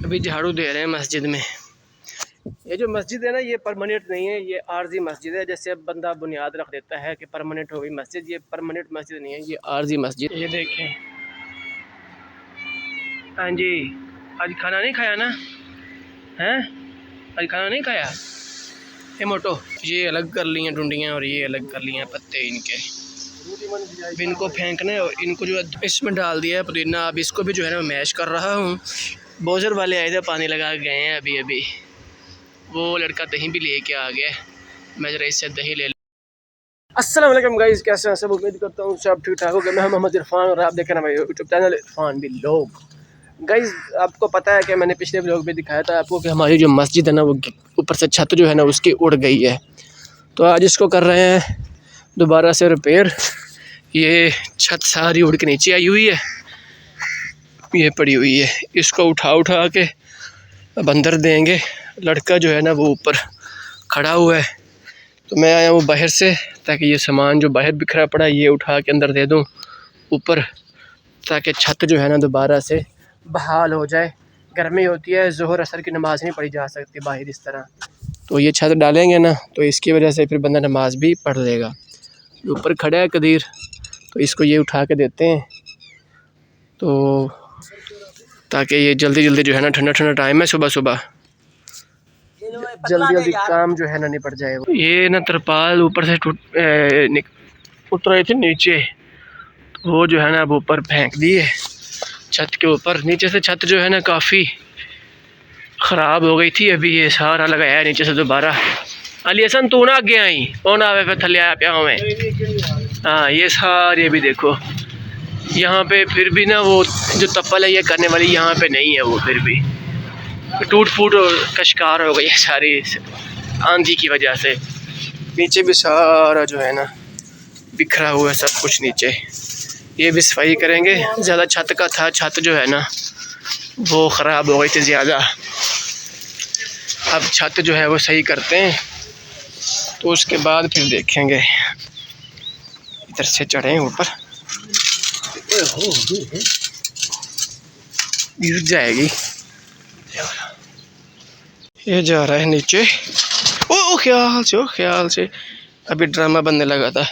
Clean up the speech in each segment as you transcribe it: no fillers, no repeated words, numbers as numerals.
अभी झाड़ू दे रहे हैं मस्जिद में। ये जो मस्जिद है ना, ये परमानेंट नहीं है, ये आर्जी मस्जिद है। जैसे अब बंदा बुनियाद रख देता है कि परमानेंट हो गई मस्जिद, ये परमानेंट मस्जिद नहीं है, ये आर्जी मस्जिद। ये देखें। हाँ जी, आज खाना नहीं खाया ना? हैं? आज खाना नहीं खाया? ये मोटो, ये अलग कर ली हैं डुंडियाँ और ये अलग कर लिए हैं पत्ते इनके। अब इनको फेंकना है और इनको जो इसमें डाल दिया है पुदीना। अब इसको भी जो है ना मैश कर रहा हूँ। बोजर वाले आए थे, पानी लगा के गए हैं अभी अभी। वो लड़का दही भी लेके आ गया, मैं जरा इससे दही ले लूँ। अस्सलाम वालेकुम गाइस, कैसे हैं सब? उम्मीद करता हूँ सब ठीक ठाक हो गए। मैं मोहम्मद इरफान और आप देख रहे हैं मेरे YouTube channel Irfan vlog. Guys, आपको पता है कि मैंने पिछले व्लॉग में दिखाया था आपको कि हमारी जो मस्जिद है ना, वो ऊपर से छत जो है ना उसकी उड़ गई है। तो आज इसको कर रहे हैं दोबारा से रिपेयर। ये छत सारी उड़ के नीचे आई हुई है, ये पड़ी हुई है। इसको उठा के अब अंदर देंगे। लड़का जो है ना वो ऊपर खड़ा हुआ है, तो मैं आया हूँ बाहर से ताकि ये सामान जो बाहर बिखरा पड़ा है ये उठा के अंदर दे दूँ ऊपर, ताकि छत जो है ना दोबारा से बहाल हो जाए। गर्मी होती है, ज़ोहर असर की नमाज़ नहीं पढ़ी जा सकती बाहर इस तरह। तो ये छत डालेंगे ना, तो इसकी वजह से फिर बंदा नमाज भी पढ़ लेगा। ऊपर खड़ा है कदीर, तो इसको ये उठा के देते हैं, तो ताकि ये जल्दी जल्दी जो है ना, ठंडा ठंडा टाइम है, सुबह सुबह जल्दी जल्दी काम जो है ना निपट जाए। ये ना तरपाल ऊपर से उतर रहे थे नीचे, वो जो है ना अब ऊपर फेंक दिए छत के ऊपर। नीचे से छत जो है ना काफ़ी ख़राब हो गई थी, अभी ये सारा लगाया है नीचे से दोबारा। अली हसन तू ना आगे आई, कौन आवे पे थले आया प्या में। हाँ, ये सारे भी देखो यहाँ पे फिर भी ना वो जो तप्पल है ये करने वाली यहाँ पे नहीं है, वो फिर भी टूट फूट और कशकार हो गई है सारी आंधी की वजह से। नीचे भी सारा जो है ना बिखरा हुआ है सब कुछ नीचे। ये भी सफाई करेंगे। ज़्यादा छत का था, छत जो है ना वो ख़राब हो गई थी ज़्यादा। अब छत जो है वो सही करते हैं, तो उसके बाद फिर देखेंगे। इधर से चढ़े ऊपर, गिर जाएगी। ये जा रहा है नीचे। ओ ख्याल से अभी ड्रामा बनने लगा था।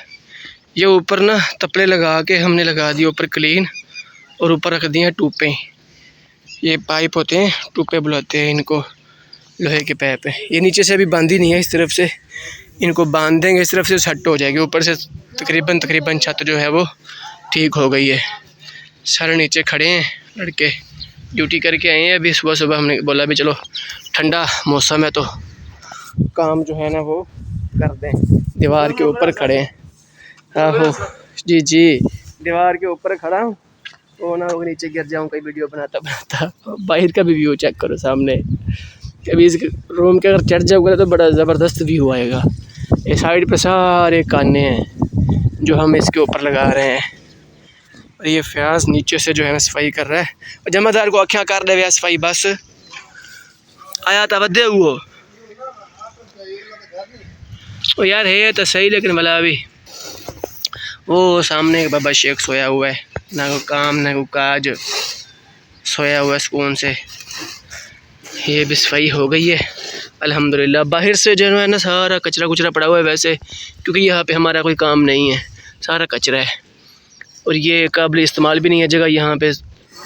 ये ऊपर ना तपले लगा के हमने लगा दिए ऊपर क्लीन, और ऊपर रख दिए हैं टूपें। ये पाइप होते हैं, टूपे बुलाते हैं इनको, लोहे के पाइप है। ये नीचे से अभी बांधी नहीं है, इस तरफ से इनको बांध देंगे, इस तरफ से सेट हो जाएगी। ऊपर से तकरीबन छत जो है वो ठीक हो गई है। सारे नीचे खड़े हैं लड़के, ड्यूटी करके आए हैं अभी सुबह सुबह। हमने बोला भी चलो ठंडा मौसम है तो काम जो है ना वो कर दें। दीवार के ऊपर खड़े हैं। आहो जी, दीवार के ऊपर खड़ा हूँ, तो ना वो नीचे गिर जाऊँ कहीं वीडियो बनाता। बाहर का भी व्यू चेक करो सामने। कभी इस रूम के अगर चढ़ जाओगे तो बड़ा ज़बरदस्त व्यू आएगा। ये साइड पे सारे काने हैं जो हम इसके ऊपर लगा रहे हैं। और ये फयाज नीचे से जो है ना सफाई कर रहा है। और जमादार को आख्या कर दे सफाई, बस आया था बदे वो यार है तो सही, लेकिन भला अभी वो सामने एक बाबा शेख सोया हुआ है, ना को काम ना को काज, सोया हुआ है सुकून से। ये भी सफाई हो गई है अल्हम्दुलिल्लाह। बाहर से जो है ना सारा कचरा कुचरा पड़ा हुआ है वैसे, क्योंकि यहाँ पे हमारा कोई काम नहीं है, सारा कचरा है। और ये काबिल इस्तेमाल भी नहीं है जगह। यहाँ पे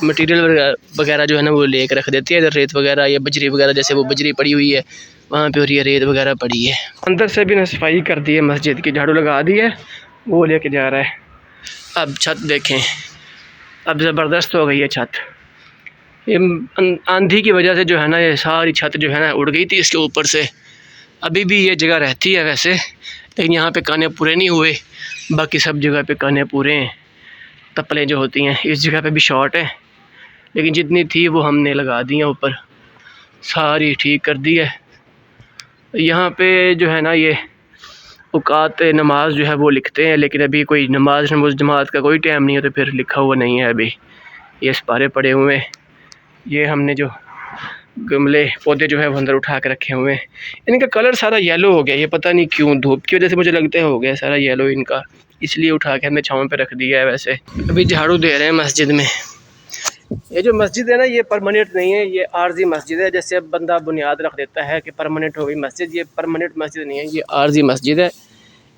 मटेरियल वगैरह जो है ना वो लेकर रख देते हैं, इधर रेत वगैरह या बजरी वगैरह, जैसे वो बजरी पड़ी हुई है वहाँ पे, और ये रेत वगैरह पड़ी है। अंदर से भी ना सफाई कर दी है मस्जिद की, झाड़ू लगा दी है, वो लेके जा रहा है। अब छत देखें, अब ज़बरदस्त हो गई है छत। ये आंधी की वजह से जो है ना ये सारी छत जो है ना उड़ गई थी इसके ऊपर से। अभी भी ये जगह रहती है वैसे, लेकिन यहाँ पे काने पूरे नहीं हुए, बाकी सब जगह पे काने पूरे हैं। तप्पलें जो होती हैं इस जगह पे भी शॉर्ट है, लेकिन जितनी थी वो हमने लगा दी है ऊपर, सारी ठीक कर दी है। यहाँ पे जो है ना ये औकात नमाज जो है वो लिखते हैं, लेकिन अभी कोई नमाज जमात का कोई टाइम नहीं है, तो फिर लिखा हुआ नहीं है अभी। ये सिपारे पड़े हुए हैं। ये हमने जो गमले पौधे जो है वो अंदर उठा के रखे हुए हैं। इनका कलर सारा येलो हो गया, ये पता नहीं क्यों, धूप की वजह से मुझे लगता है हो गया सारा येलो इनका, इसलिए उठा के हमने छाँव पे रख दिया है। वैसे अभी झाड़ू दे रहे हैं मस्जिद में। ये जो मस्जिद है ना, ये परमानेंट नहीं है, ये आर्जी मस्जिद है। जैसे अब बंदा बुनियाद रख देता है कि परमानेंट हो गई मस्जिद, ये परमानेंट मस्जिद नहीं है, ये आर्जी मस्जिद है।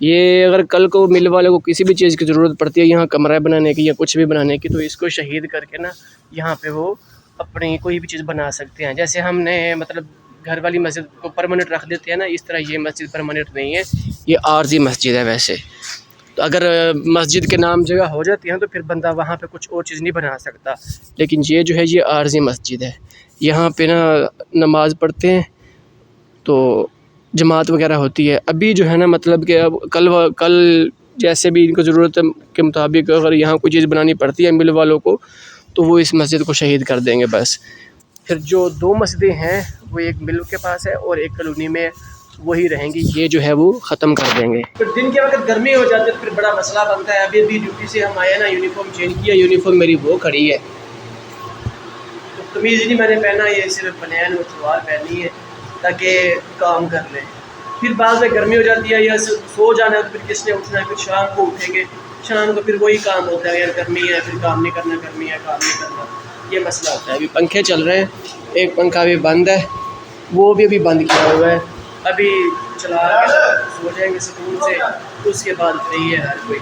ये अगर कल को मिल वाले को किसी भी चीज़ की ज़रूरत पड़ती है यहाँ कमरा बनाने की या कुछ भी बनाने की, तो इसको शहीद करके ना यहाँ पे वो अपनी कोई भी चीज़ बना सकते हैं। जैसे हमने मतलब घर वाली मस्जिद को परमानेंट रख देते हैं ना, इस तरह ये मस्जिद परमानेंट नहीं है, ये आर्जी मस्जिद है। वैसे तो अगर मस्जिद के नाम जगह हो जाती हैं तो फिर बंदा वहाँ पे कुछ और चीज़ नहीं बना सकता। लेकिन ये जो है ये आर्जी मस्जिद है, यहाँ पे ना नमाज़ पढ़ते हैं तो जमात वगैरह होती है। अभी जो है ना मतलब कि अब कल जैसे भी इनको ज़रूरत के मुताबिक अगर यहाँ कोई चीज़ बनानी पड़ती है मिल वालों को, तो वो इस मस्जिद को शहीद कर देंगे बस। फिर जो 2 मस्जिदें हैं वो एक मिल के पास है और एक कॉलोनी में, वही रहेंगी। ये जो है वो ख़त्म कर देंगे। फिर दिन के वक्त गर्मी हो जाती है तो फिर बड़ा मसला बनता है। अभी अभी ड्यूटी से हम आए ना, यूनिफॉर्म चेंज किया, यूनिफॉर्म मेरी वो खड़ी है, तो कमीज़ नहीं मैंने पहना, ये सिर्फ बनियान और सलवार पहनी है ताकि काम कर लें। फिर बाद में गर्मी हो जाती है या सो जाना है तो फिर किसने उठना है, फिर शाम को उठेंगे, शाम को फिर वही काम होता है, यार गर्मी है फिर काम नहीं करना, गर्मी है काम नहीं करना, ये मसला होता है। अभी पंखे चल रहे हैं, एक पंखा भी बंद है, वो भी अभी बंद किया हुआ है, अभी चला के सो जाएंगे सुकून से, तो उसके बाद फ्री है हर कोई।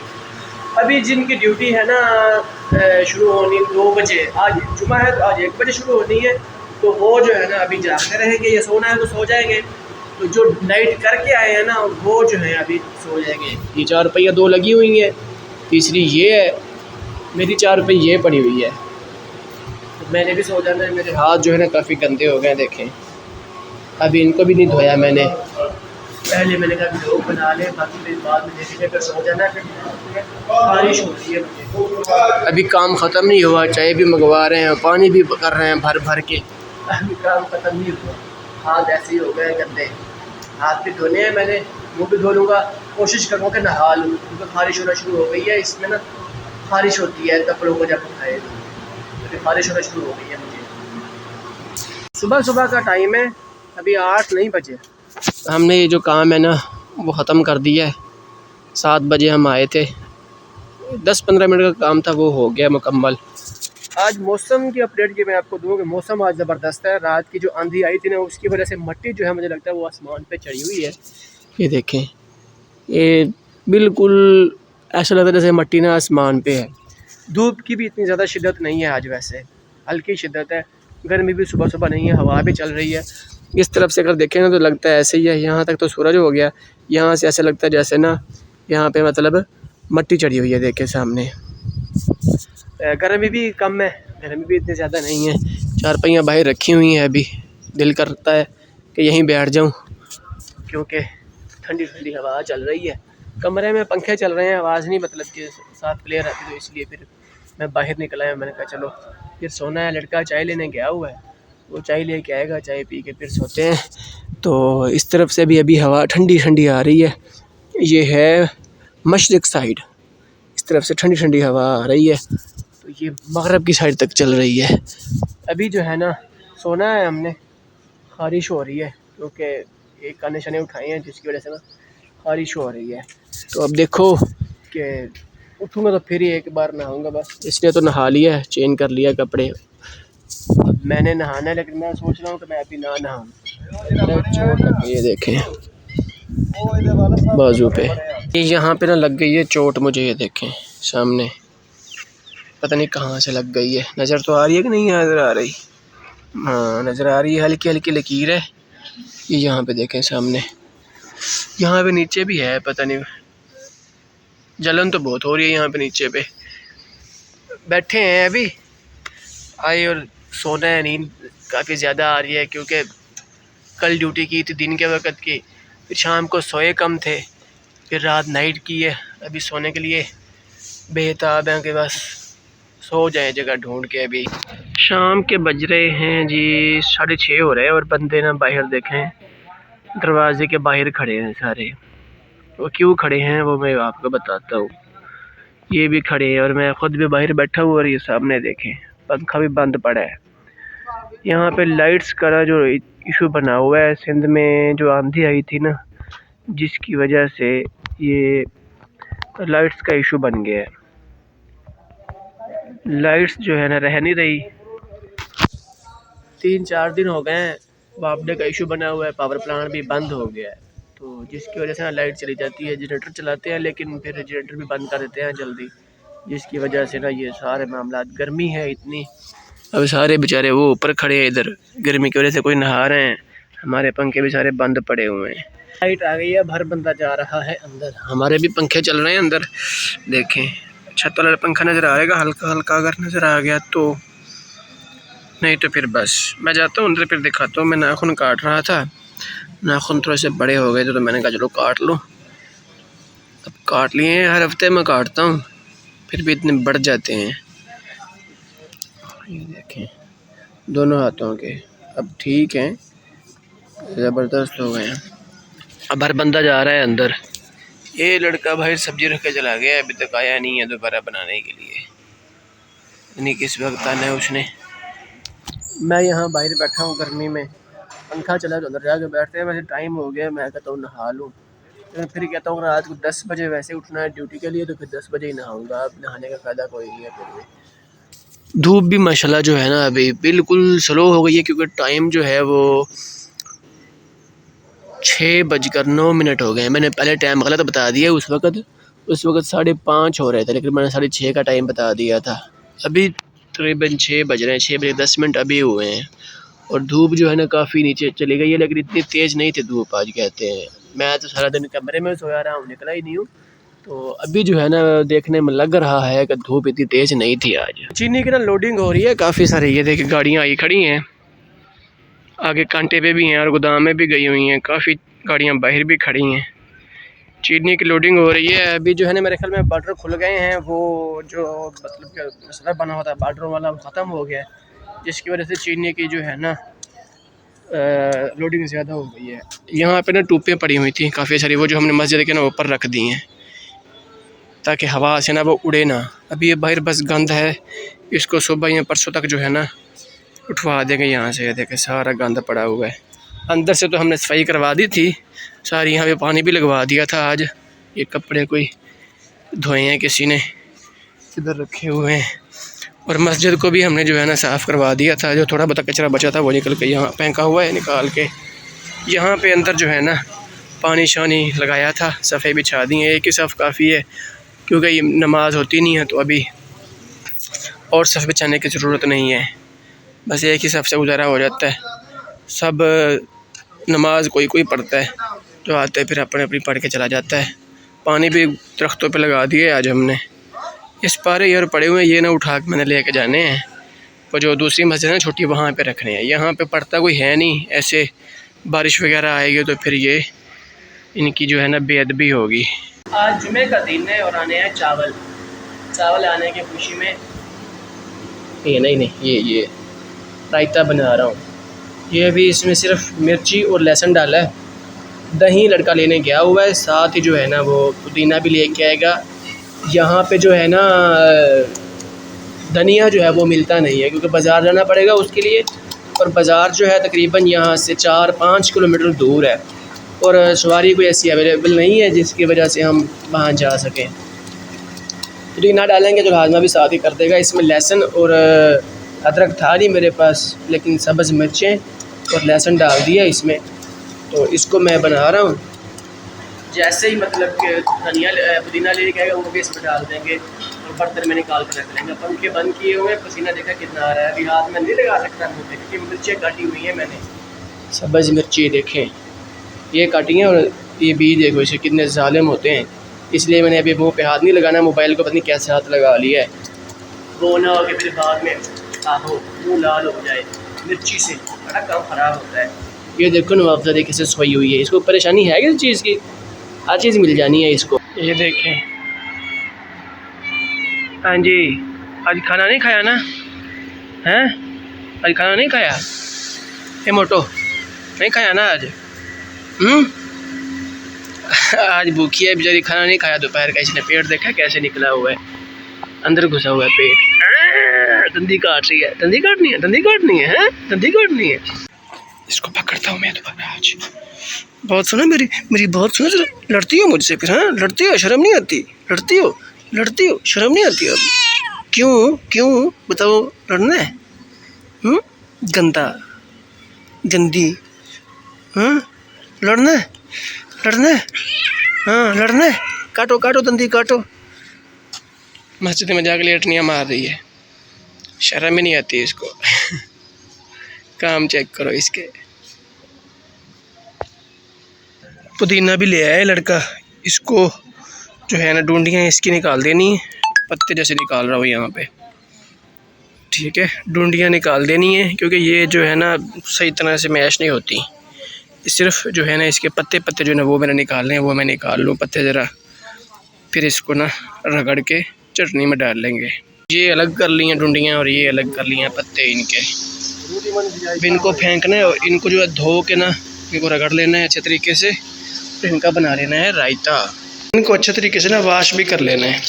अभी जिनकी ड्यूटी है ना शुरू होनी 2 बजे, आज जुमा है तो आज 1 बजे शुरू होनी है, तो वो जो है ना अभी जागते रहेंगे, या सोना है तो सो जाएंगे। तो जो नाइट करके आए हैं ना वो जो है अभी सो जाएंगे। ये 4 रुपया 2 लगी हुई है, तीसरी ये है, मेरी 4 रुपये ये पड़ी हुई है, तो मैंने भी सो जाना है। मेरे हाथ जो है ना काफ़ी गंदे हो गए, देखें अभी इनको भी नहीं धोया मैंने, पहले मैंने कहा लोग बना ले, बाकी फिर बाद में देखेंगे, फिर सो जाना। फिर बारिश हो रही है मुझे, अभी काम ख़त्म नहीं हुआ, चाय भी मंगवा रहे हैं, पानी भी कर रहे हैं भर भर के, अभी काम ख़त्म नहीं हुआ। हाथ ऐसे ही हो गए गंदे, हाथ भी धोने हैं मैंने, मुँह भी धो लूँगा, कोशिश करूँगा कि नहा लूँ, क्योंकि बारिश होना शुरू हो गई है। इसमें ना बारिश होती है कपड़ों को जब उठाए, तो बारिश होना शुरू हो गई है मुझे। सुबह सुबह का टाइम है, अभी 8 नहीं बजे। हमने ये जो काम है ना वो ख़त्म कर दिया है। 7 बजे हम आए थे, 10-15 मिनट का काम था, वो हो गया मुकम्मल। आज मौसम की अपडेट ये मैं आपको दूँ कि मौसम आज ज़बरदस्त है। रात की जो आंधी आई थी ना उसकी वजह से मिट्टी जो है मुझे लगता है वो आसमान पे चढ़ी हुई है। ये देखें, ये बिल्कुल ऐसा लगता है जैसे मिट्टी ना आसमान पे है। धूप की भी इतनी ज़्यादा शिद्दत नहीं है आज, वैसे हल्की शिद्दत है। गर्मी भी सुबह सुबह नहीं है, हवा भी चल रही है। इस तरफ से अगर देखें ना तो लगता है ऐसे ही है, यहाँ तक तो सूरज हो गया, यहाँ से ऐसा लगता है जैसे ना यहाँ पे मतलब मिट्टी चढ़ी हुई है। देखे सामने गर्मी भी कम है, गर्मी भी इतनी ज़्यादा नहीं है। 4 पहियाँ बाहर रखी हुई हैं, अभी दिल करता है कि यहीं बैठ जाऊँ, क्योंकि ठंडी ठंडी हवा चल रही है। कमरे में पंखे चल रहे हैं, आवाज़ नहीं मतलब कि साथ प्लेयर आती, तो इसलिए फिर मैं बाहर निकल आया। मैंने कहा चलो फिर सोना है, लड़का चाय लेने गया हुआ है, वो चाय लेके आएगा, चाय पी के फिर सोते हैं। तो इस तरफ से भी अभी हवा ठंडी ठंडी आ रही है, ये है मशरिक़ साइड, इस तरफ से ठंडी ठंडी हवा आ रही है, तो ये मगरब की साइड तक चल रही है। अभी जो है ना सोना है हमने, ख़ारिश हो रही है क्योंकि एक काने शने उठाए हैं जिसकी वजह से ना ख़ारिश हो रही है। तो अब देखो कि उठूँगा तो फिर ही एक बार नहाऊँगा बस। इसने तो नहा लिया है, चेंज कर लिया कपड़े, अब मैंने नहाना है, लेकिन मैं सोच रहा हूँ कि मैं अभी ना नहाऊँ। ये देखें बाजू पे, ये यहाँ पे ना लग गई है चोट मुझे, ये देखें सामने, पता नहीं कहाँ से लग गई है। नज़र तो आ रही है कि नहीं नज़र आ रही? हाँ नज़र आ रही है, हल्की हल्की लकीर है। ये यहाँ पे देखें सामने, यहाँ पे नीचे भी है, पता नहीं, जलन तो बहुत हो रही है यहाँ पे नीचे पे। बैठे हैं अभी, आए और सोना है, नींद काफ़ी ज़्यादा आ रही है क्योंकि कल ड्यूटी की थी दिन के वक्त की, फिर शाम को सोए कम थे, फिर रात नाइट की है। अभी सोने के लिए बेताब हैं कि बस सो जाए जगह ढूंढ के। अभी शाम के बज रहे हैं जी 6:30 हो रहे हैं, और बंदे ना बाहर देखें दरवाजे के बाहर खड़े हैं सारे। वो क्यों खड़े हैं वो मैं आपको बताता हूँ। ये भी खड़े हैं और मैं ख़ुद भी बाहर बैठा हुआ, और ये सामने देखें पंखा भी बंद पड़ा है। यहाँ पे लाइट्स का जो इशू बना हुआ है, सिंध में जो आंधी आई थी ना, जिसकी वजह से ये लाइट्स का इशू बन गया है। लाइट्स जो है ना रह नहीं रही, 3-4 दिन हो गए हैं, वापडे का इशू बना हुआ है, पावर प्लांट भी बंद हो गया है, तो जिसकी वजह से ना लाइट चली जाती है। जनरेटर चलाते हैं लेकिन फिर जनरेटर भी बंद कर देते हैं जल्दी, जिसकी वजह से ना ये सारे मामला, गर्मी है इतनी, अब सारे बेचारे वो ऊपर खड़े हैं, इधर गर्मी की वजह से कोई नहा रहे हैं, हमारे पंखे भी सारे बंद पड़े हुए हैं। लाइट आ गई है, हर बंदा जा रहा है अंदर, हमारे भी पंखे चल रहे हैं अंदर। देखें छत वाला पंखा नज़र आएगा हल्का हल्का, अगर नज़र आ गया तो, नहीं तो फिर बस मैं जाता हूँ अंदर, फिर दिखाता हूँ। मैं नाखून काट रहा था, नाखून थोड़े से बड़े हो गए थे तो मैंने कहा चलो काट लो, अब काट लिए हैं। हर हफ्ते मैं काटता हूँ, फिर भी इतने बढ़ जाते हैं। ये देखें दोनों हाथों के, अब ठीक हैं, ज़बरदस्त हो गए हैं। अब हर बंदा जा रहा है अंदर। ये लड़का भाई सब्जी रख के चला गया, अभी तक आया नहीं है दोबारा बनाने के लिए, नहीं किस वक्त आना है उसने। मैं यहाँ बाहर बैठा हूँ गर्मी में, पंखा चला तो अंदर जाके बैठते हैं। वैसे टाइम हो गया, मैं कहता हूँ नहा लूँ, फिर कहता हूँ रात को 10 बजे वैसे उठना है ड्यूटी के लिए, तो फिर 10 बजे ही नहाऊंगा। अब नहाने का फ़ायदा कोई नहीं है। फिर भी धूप भी माशाल्लाह जो है ना अभी बिल्कुल स्लो हो गई है, क्योंकि टाइम जो है वो 6:09 हो गए। मैंने पहले टाइम गलत बता दिया, उस वक्त 5:30 हो रहे थे, लेकिन मैंने 6:30 का टाइम बता दिया था। अभी तकरीबन 6 बज रहे हैं, 6:10 अभी हुए हैं, और धूप जो है ना काफ़ी नीचे चली गई है, लेकिन इतनी तेज़ नहीं थी धूप आज कहते हैं। मैं तो सारा दिन कमरे में सोया रहा हूँ, निकला ही नहीं हूँ, तो अभी जो है ना देखने में लग रहा है कि धूप इतनी तेज़ नहीं थी आज। चीनी की ना लोडिंग हो रही है काफ़ी सारी, ये देखिए गाड़ियाँ आई खड़ी हैं, आगे कांटे पे भी हैं और गोदाम में भी गई हुई हैं, काफ़ी गाड़ियाँ बाहर भी खड़ी हैं। चीनी की लोडिंग हो रही है। अभी जो है ना मेरे ख्याल में बॉर्डर खुल गए हैं, वो जो मतलब कि मसला बना होता है बॉर्डर वाला ख़त्म हो गया है, जिसकी वजह से चीनी की जो है ना लोडिंग ज़्यादा हो गई है। यहाँ पे ना टूपें पड़ी हुई थी काफ़ी सारी, वो जो हमने मस्जिद के ना ऊपर रख दी हैं ताकि हवा से ना वो उड़े ना। अभी ये बाहर बस गंद है, इसको सुबह या परसों तक जो है ना उठवा देंगे यहाँ से। देखें सारा गंद पड़ा हुआ है, अंदर से तो हमने सफाई करवा दी थी सारी, यहाँ पे पानी भी लगवा दिया था आज। ये कपड़े कोई धोए हैं किसी ने, इधर रखे हुए हैं, और मस्जिद को भी हमने जो है ना साफ़ करवा दिया था। जो थोड़ा बहुत कचरा बचा था वो निकल के यहाँ फेंका हुआ है, निकाल के यहाँ पे अंदर जो है ना पानी शानी लगाया था, सफ़े बिछा दी हैं। एक ही सफ़ काफ़ी है, क्योंकि ये नमाज होती नहीं है, तो अभी और सफ़ बिछाने की ज़रूरत नहीं है, बस एक ही सफ़ से गुजारा हो जाता है। सब नमाज कोई कोई पढ़ता है, जो आते हैं फिर अपने अपनी पढ़ के चला जाता है। पानी भी दरख्तों पे लगा दिए आज हमने। इस पारे यार पड़े हुए हैं, ये ना उठा के मैंने लेके जाने हैं, और जो दूसरी मस्जिद है छोटी वहाँ पे रखने हैं। यहाँ पे पड़ता कोई है नहीं, ऐसे बारिश वगैरह आएगी तो फिर ये इनकी जो है ना बेअदबी होगी। आज जुमे का दिन है और आने हैं चावल आने की खुशी में ये नहीं ये रायता बना रहा हूँ। ये अभी इसमें सिर्फ मिर्ची और लहसुन डाला है। दही लड़का लेने गया हुआ है, साथ ही जो है ना वो पुदीना भी लेके आएगा। यहाँ पे जो है ना धनिया जो है वो मिलता नहीं है, क्योंकि बाज़ार जाना पड़ेगा उसके लिए, और बाज़ार जो है तकरीबन यहाँ से 4-5 किलोमीटर दूर है, और सवारी कोई ऐसी अवेलेबल नहीं है जिसकी वजह से हम वहाँ जा सकें। पुदीना डालेंगे तो हाजमा भी साथ ही कर देगा। इसमें लहसुन और अदरक था नहीं मेरे पास, लेकिन सब्ज़ मिर्चें और लहसुन डाल दिया इसमें, तो इसको मैं बना रहा हूँ। जैसे ही मतलब कि धनिया पुदीना लेके आएगा वो भी इसमें डाल देंगे, और बर्तन में निकाल कर रख लेंगे। पंखे बंद किए हुए हैं, पसीना देखा कितना आ रहा है, अभी हाथ में नहीं लगा सकता मुँह पे, क्योंकि मिर्चें काटी हुई हैं मैंने, सब्ज़ मिर्ची देखें ये काटी हैं, और ये बीज देखो इसे कितने ज़ालिम होते हैं, इसलिए मैंने अभी मुँह पे हाथ नहीं लगाना। मोबाइल को पता नहीं कैसे हाथ लगा लिया है, वो ना हो कि फिर बाद में आहो मुँह लाल हो जाए मिर्ची से, बड़ा काम ख़राब होता है। ये देखो नवाबजा देखिए से सोई हुई है, इसको परेशानी है किसी चीज़ की, हर चीज़ मिल जानी है इसको। ये देखें, हाँ जी आज खाना नहीं खाया ना, हैं आज खाना नहीं खाया, ये मोटो नहीं खाया ना आज, आज भूखी है बेचारी, खाना नहीं खाया दोपहर का। इसने पेट देखा कैसे निकला हुआ है, अंदर घुसा हुआ है पेट, दंदी काट रही है, दंदी काटनी है, दंदी काटनी है, हैं दंदी काटनी है। इसको पकड़ता हूँ मैं दोबारा आज। बहुत सुनो मेरी बहुत सुनो, लड़ती हो मुझसे फिर, हाँ लड़ती हो, शर्म नहीं आती, लड़ती हो शर्म नहीं आती अब, क्यों बताओ, लड़ना है गंदा। गंदी। हाँ लड़ना है, लड़ना है, हाँ लड़ना है, काटो काटो दंदी काटो। मस्जिद में जाकर लेटनियाँ मार रही है, शर्म ही नहीं आती इसको। काम चेक करो इसके। पुदीना भी ले आया लड़का, इसको जो है ना डूंडियाँ इसकी निकाल देनी है, पत्ते जैसे निकाल रहा हूँ यहाँ पे, ठीक है। डूंडियाँ निकाल देनी है क्योंकि ये जो है ना सही तरह से मैश नहीं होती, सिर्फ जो है ना इसके पत्ते पत्ते जो है ना वो मैंने निकालने हैं, वो मैं निकाल लूँ पत्ते ज़रा, फिर इसको ना रगड़ के चटनी में डाल लेंगे। ये अलग कर ली हैं डूंडियाँ और ये अलग कर लिए हैं पत्ते इनके। अब इनको फेंकना है और इनको जो है धो के ना इनको रगड़ लेना है अच्छे तरीके से, तो इनका बना लेना है रायता। इनको अच्छे तरीके से ना वाश भी कर लेना है,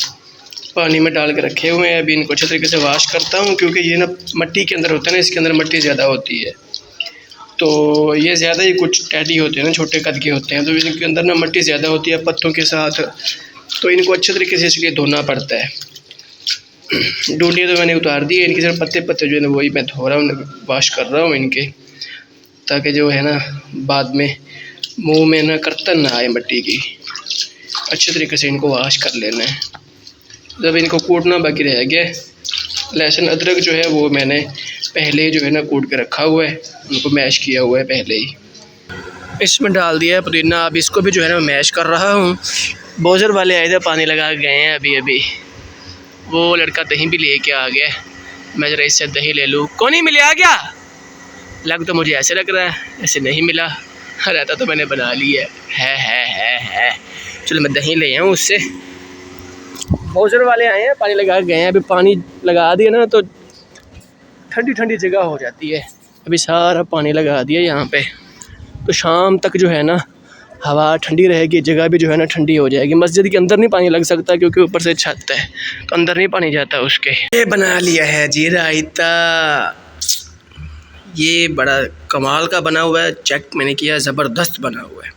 पानी में डाल के रखे हुए हैं। अभी इनको अच्छे तरीके से वाश करता हूँ क्योंकि ये ना मिट्टी के अंदर होता है ना, इसके अंदर मिट्टी ज़्यादा होती है, तो ये ज़्यादा ही कुछ टैडी होते हैं ना, छोटे कद के होते हैं, तो इनके अंदर ना मिट्टी ज़्यादा होती है पत्तों के साथ, तो इनको अच्छे तरीके से इसलिए धोना पड़ता है। डूंडियाँ तो मैंने उतार दी है, इनके सिर्फ पत्ते पत्ते जो है ना वही मैं धो रहा हूँ, वाश कर रहा हूँ इनके, ताकि जो है ना बाद में मुंह में ना कर्तन ना आए मिट्टी की। अच्छे तरीके से इनको वाश कर लेना है। जब इनको कूटना बाकी रह गया, लहसुन अदरक जो है वो मैंने पहले जो है ना कूट के रखा हुआ है, उनको मैश किया हुआ है पहले ही। इसमें डाल दिया है पुदीना, अब इसको भी जो है ना मैश कर रहा हूँ। बोजर वाले आए थे, पानी लगा के गए हैं अभी अभी। वो लड़का दही भी लेके आ गया, मैं ज़रा इससे दही ले लूँ। कौन ही मिले आ गया? लग तो मुझे ऐसे लग रहा है, ऐसे नहीं मिला, रहता तो मैंने बना लिया है। चलो मैं दही ले आऊँ उससे। बोजर वाले आए हैं, पानी लगा के गए हैं, अभी पानी लगा दिया ना तो ठंडी ठंडी जगह हो जाती है। अभी सारा पानी लगा दिया यहाँ पे, तो शाम तक जो है ना हवा ठंडी रहेगी, जगह भी जो है ना ठंडी हो जाएगी। मस्जिद के अंदर नहीं पानी लग सकता क्योंकि ऊपर से छत है, तो अंदर नहीं पानी जाता उसके। ये बना लिया है जी रायता, ये बड़ा कमाल का बना हुआ है, चेक मैंने किया, ज़बरदस्त बना हुआ है।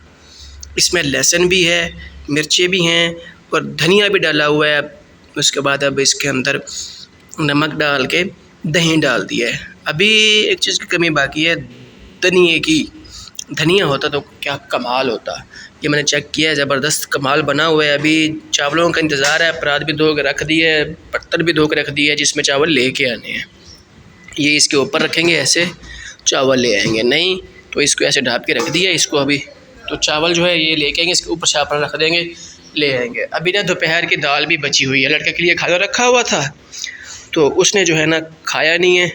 इसमें लहसुन भी है, मिर्चें भी हैं और धनिया भी डाला हुआ है। उसके बाद अब इसके अंदर नमक डाल के दही डाल दिया है। अभी एक चीज़ की कमी बाकी है, धनिए की। धनिया होता तो क्या कमाल होता। ये मैंने चेक किया है, ज़बरदस्त कमाल बना हुआ है। अभी चावलों का इंतज़ार है, परात भी धो के रख दी है, बर्तन भी धो के रख दिया है जिसमें चावल लेके आने हैं। ये इसके ऊपर रखेंगे, ऐसे चावल ले आएंगे, नहीं तो इसको ऐसे ढाँप के रख दिया इसको। अभी तो चावल जो है ये लेके आएंगे, इसके ऊपर छापड़ रख देंगे, ले आएंगे। अभी ना दोपहर की दाल भी बची हुई है, लड़के के लिए खाना रखा हुआ था, तो उसने जो है ना खाया नहीं है,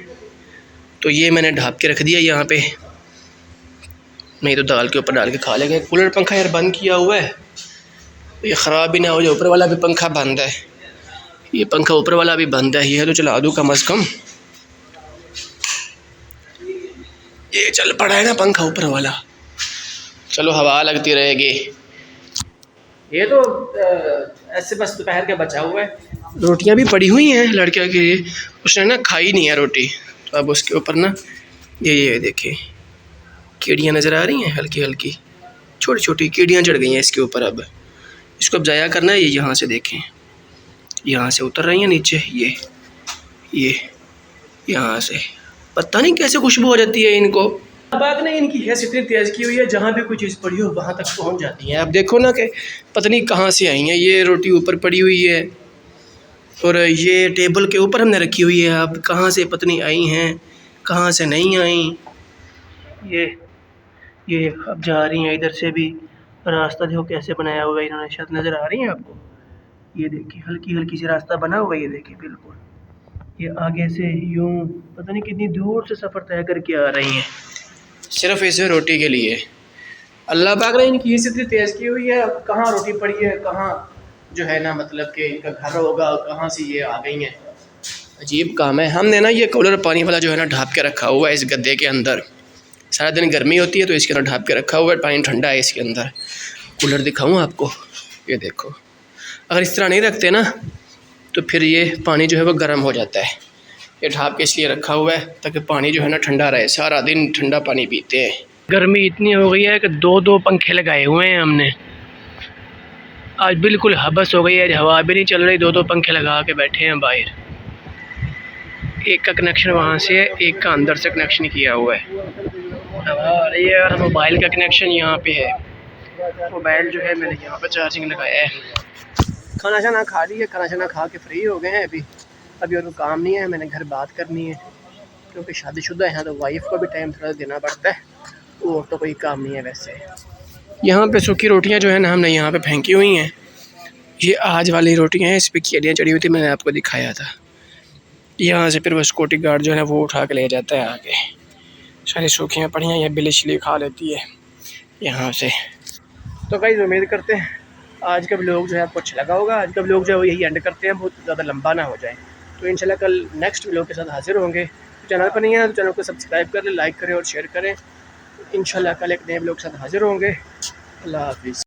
तो ये मैंने ढाँप के रख दिया यहाँ पे, नहीं तो दाल के ऊपर डाल के खा लेंगे। कूलर पंखा यार बंद किया हुआ है, ये ख़राब भी ना हो जाए। ऊपर वाला भी पंखा बंद है, ये पंखा ऊपर वाला भी बंद है, ये तो चला दूँ कम अज़ कम। ये चल पड़ा है ना पंखा ऊपर वाला, चलो हवा लगती रहेगी। ये तो ऐसे बस दोपहर का बचा हुआ है। रोटियां भी पड़ी हुई हैं लड़के के लिए, उसने ना खाई नहीं है रोटी, तो अब उसके ऊपर ना ये देखिए कीड़ियाँ नज़र आ रही हैं, हल्की हल्की छोटी छोटी कीड़ियाँ चढ़ गई हैं इसके ऊपर। अब इसको अब जाया करना है। ये यहाँ से देखें, यहाँ से उतर रही हैं नीचे, ये यहाँ से पता नहीं कैसे खुशबू हो जाती है इनको। बाग ने इनकी हैस इतनी तेज़ की हुई है, जहाँ भी कोई चीज़ पड़ी हो वहाँ तक पहुँच जाती हैं। अब देखो ना कि पता नहीं कहाँ से आई हैं। ये रोटी ऊपर पड़ी हुई है और ये टेबल के ऊपर हमने रखी हुई है, अब कहाँ से पता नहीं आई हैं, कहाँ से नहीं आई। ये अब जा रही हैं इधर से भी। रास्ता देखो कैसे बनाया हुआ है इन्होंने, शायद नज़र आ रही है आपको। ये देखिए हल्की हल्की सी रास्ता बना हुआ है, ये देखिए बिल्कुल। ये आगे से यूँ पता नहीं कितनी दूर से सफ़र तय करके आ रही हैं, सिर्फ इस रोटी के लिए। अल्लाह पाक ने इनकी हैसियत इतनी तेज़ की हुई है, अब कहाँ रोटी पड़ी है, कहाँ जो है ना मतलब कि इनका घर होगा, कहाँ से ये आ गई हैं। अजीब काम है। हमने ना ये कूलर पानी वाला जो है ना ढाँप के रखा हुआ है इस गद्दे के अंदर। सारा दिन गर्मी होती है तो इसके अंदर ढाँप के रखा हुआ है, पानी ठंडा है इसके अंदर। कूलर दिखाऊँ आपको, ये देखो। अगर इस तरह नहीं रखते ना तो फिर ये पानी जो है वो गर्म हो जाता है। ये ढाँप के इसलिए रखा हुआ है ताकि पानी जो है ना ठंडा रहे, सारा दिन ठंडा पानी पीते हैं। गर्मी इतनी हो गई है कि दो पंखे लगाए हुए हैं हमने। आज बिल्कुल हबस हो गई है, हवा भी नहीं चल रही, दो पंखे लगा के बैठे हैं बाहर। एक का कनेक्शन वहाँ से है, एक का अंदर से कनेक्शन किया हुआ है। हवा आ रही है और मोबाइल का कनेक्शन यहाँ पे है। मोबाइल जो है मैंने यहाँ पर चार्जिंग लगाया है। खाना शाना खा लिया, खाना शाना खा के फ्री हो गए हैं अभी। अभी और कोई काम नहीं है, मैंने घर बात करनी है क्योंकि शादीशुदा है तो वाइफ को भी टाइम थोड़ा देना पड़ता है, और तो कोई काम नहीं है। वैसे यहाँ पे सूखी रोटियाँ जो है ना हमने यहाँ पे फेंकी हुई हैं। ये आज वाली रोटियाँ हैं, इस पर कीड़ियाँ चढ़ी हुई थी, मैंने आपको दिखाया था। यहाँ से फिर वो सिक्योरिटी गार्ड जो है वो उठा के ले जाता है आगे। सारी सूखियाँ पड़ी हैं, ये बिल्ली छिली खा लेती है यहाँ से। तो गाइस उम्मीद करते हैं आज का व्लॉग जो है आपको अच्छा लगा होगा। आज का व्लॉग जो है वो यही एंड करते हैं, बहुत ज़्यादा लंबा ना हो जाए। तो इंशाल्लाह कल नेक्स्ट व्लॉग के साथ हाजिर होंगे। चैनल पर नहीं है तो चैनल को सब्सक्राइब करें, लाइक करें और शेयर करें। इंशाल्लाह कल एक नए व्लॉग के साथ हाजिर होंगे। अल्लाह हाफिज़।